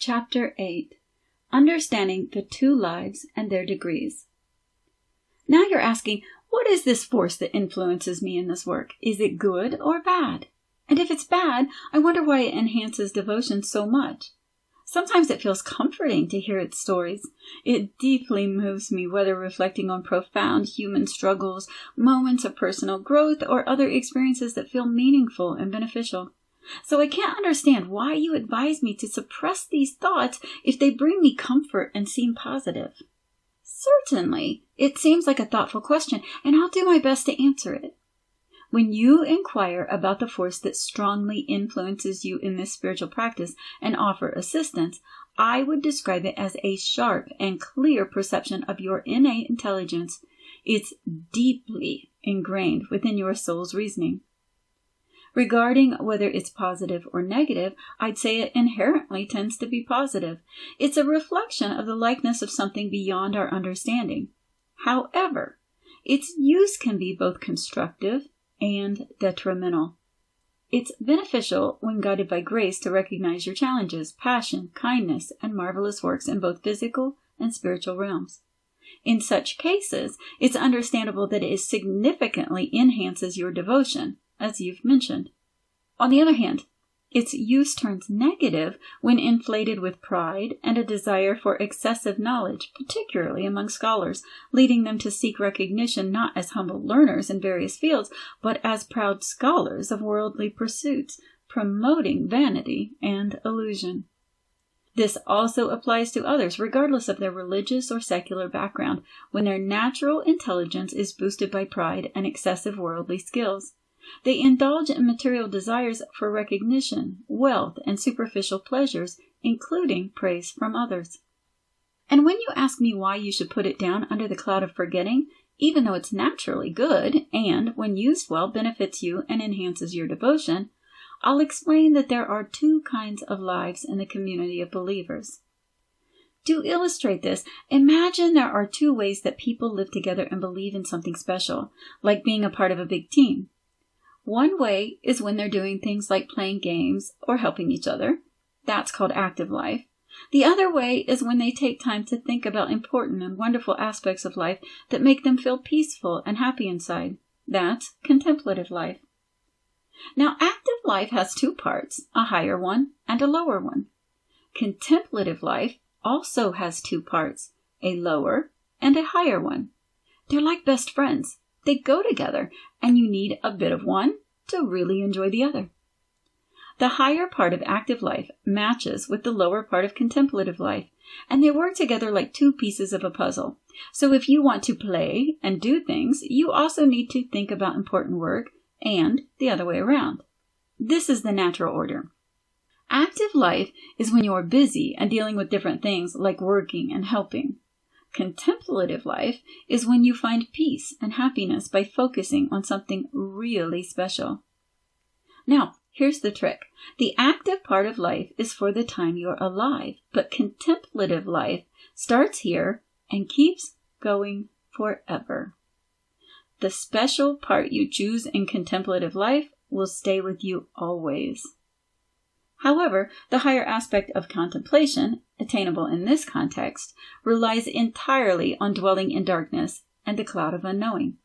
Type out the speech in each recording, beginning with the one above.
Chapter 8. Understanding the two lives and their degrees. Now you're asking, what is this force that influences me in this work? Is it good or bad? And if it's bad, I wonder why it enhances devotion so much. Sometimes it feels comforting to hear its stories. It deeply moves me, whether reflecting on profound human struggles, moments of personal growth, or other experiences that feel meaningful and beneficial. So I can't understand why you advise me to suppress these thoughts if they bring me comfort and seem positive. Certainly, it seems like a thoughtful question, and I'll do my best to answer it. When you inquire about the force that strongly influences you in this spiritual practice and offer assistance, I would describe it as a sharp and clear perception of your innate intelligence. It's deeply ingrained within your soul's reasoning. Regarding whether it's positive or negative, I'd say it inherently tends to be positive. It's a reflection of the likeness of something beyond our understanding. However, its use can be both constructive and detrimental. It's beneficial when guided by grace to recognize your challenges, passion, kindness, and marvelous works in both physical and spiritual realms. In such cases, it's understandable that it significantly enhances your devotion, as you've mentioned. On the other hand, its use turns negative when inflated with pride and a desire for excessive knowledge, particularly among scholars, leading them to seek recognition not as humble learners in various fields, but as proud scholars of worldly pursuits, promoting vanity and illusion. This also applies to others, regardless of their religious or secular background, when their natural intelligence is boosted by pride and excessive worldly skills. They indulge in material desires for recognition, wealth, and superficial pleasures, including praise from others. And when you ask me why you should put it down under the cloud of forgetting, even though it's naturally good and, when used well, benefits you and enhances your devotion, I'll explain that there are two kinds of lives in the community of believers. To illustrate this, imagine there are two ways that people live together and believe in something special, like being a part of a big team. One way is when they're doing things like playing games or helping each other. That's called active life. The other way is when they take time to think about important and wonderful aspects of life that make them feel peaceful and happy inside. That's contemplative life. Now, active life has two parts, a higher one and a lower one. Contemplative life also has two parts, a lower and a higher one. They're like best friends. They go together, and you need a bit of one to really enjoy the other. The higher part of active life matches with the lower part of contemplative life, and they work together like two pieces of a puzzle. So if you want to play and do things, you also need to think about important work, and the other way around. This is the natural order. Active life is when you're busy and dealing with different things like working and helping. Contemplative life is when you find peace and happiness by focusing on something really special. Now, here's the trick. The active part of life is for the time you're alive, but contemplative life starts here and keeps going forever. The special part you choose in contemplative life will stay with you always. However, the higher aspect of contemplation, attainable in this context, relies entirely on dwelling in darkness and the cloud of unknowing.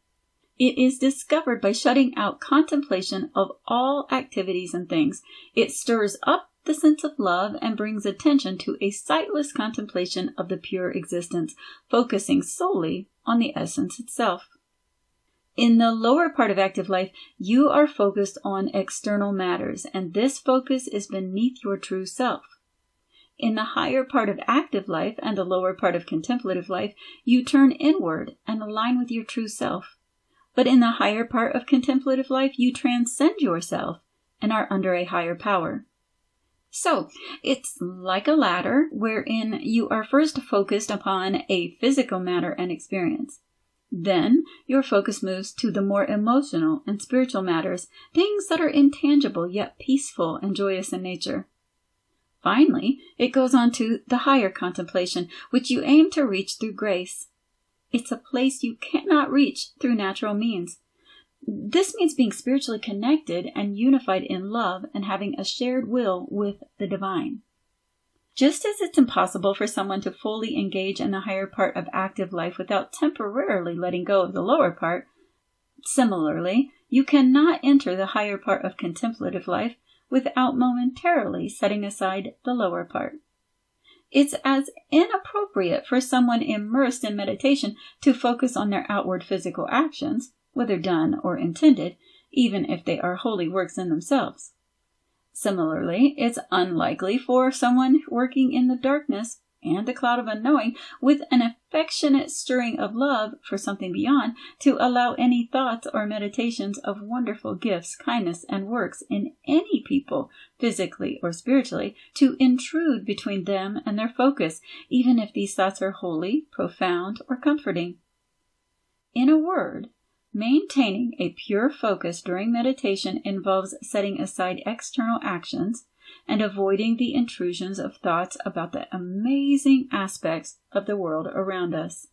It is discovered by shutting out contemplation of all activities and things. It stirs up the sense of love and brings attention to a sightless contemplation of the pure existence, focusing solely on the essence itself. In the lower part of active life, you are focused on external matters, and this focus is beneath your true self. In the higher part of active life and the lower part of contemplative life, you turn inward and align with your true self. But in the higher part of contemplative life, you transcend yourself and are under a higher power. So, it's like a ladder wherein you are first focused upon a physical matter and experience. Then, your focus moves to the more emotional and spiritual matters, things that are intangible yet peaceful and joyous in nature. Finally, it goes on to the higher contemplation, which you aim to reach through grace. It's a place you cannot reach through natural means. This means being spiritually connected and unified in love and having a shared will with the divine. Just as it's impossible for someone to fully engage in the higher part of active life without temporarily letting go of the lower part, similarly, you cannot enter the higher part of contemplative life without momentarily setting aside the lower part. It's as inappropriate for someone immersed in meditation to focus on their outward physical actions, whether done or intended, even if they are holy works in themselves. Similarly, it's unlikely for someone working in the darkness and the cloud of unknowing with an affectionate stirring of love for something beyond to allow any thoughts or meditations of wonderful gifts, kindness, and works in any people, physically or spiritually, to intrude between them and their focus, even if these thoughts are holy, profound, or comforting. In a word, maintaining a pure focus during meditation involves setting aside external actions and avoiding the intrusions of thoughts about the amazing aspects of the world around us.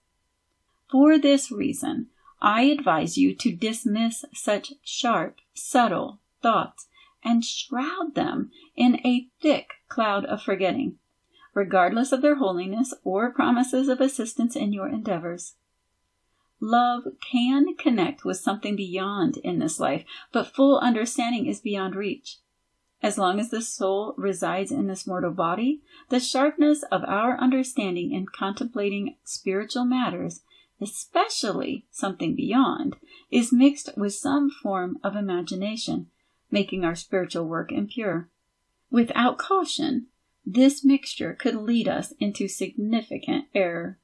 For this reason, I advise you to dismiss such sharp, subtle thoughts and shroud them in a thick cloud of forgetting, regardless of their holiness or promises of assistance in your endeavors. Love can connect with something beyond in this life, but full understanding is beyond reach. As long as the soul resides in this mortal body, the sharpness of our understanding in contemplating spiritual matters, especially something beyond, is mixed with some form of imagination, making our spiritual work impure. Without caution, this mixture could lead us into significant error.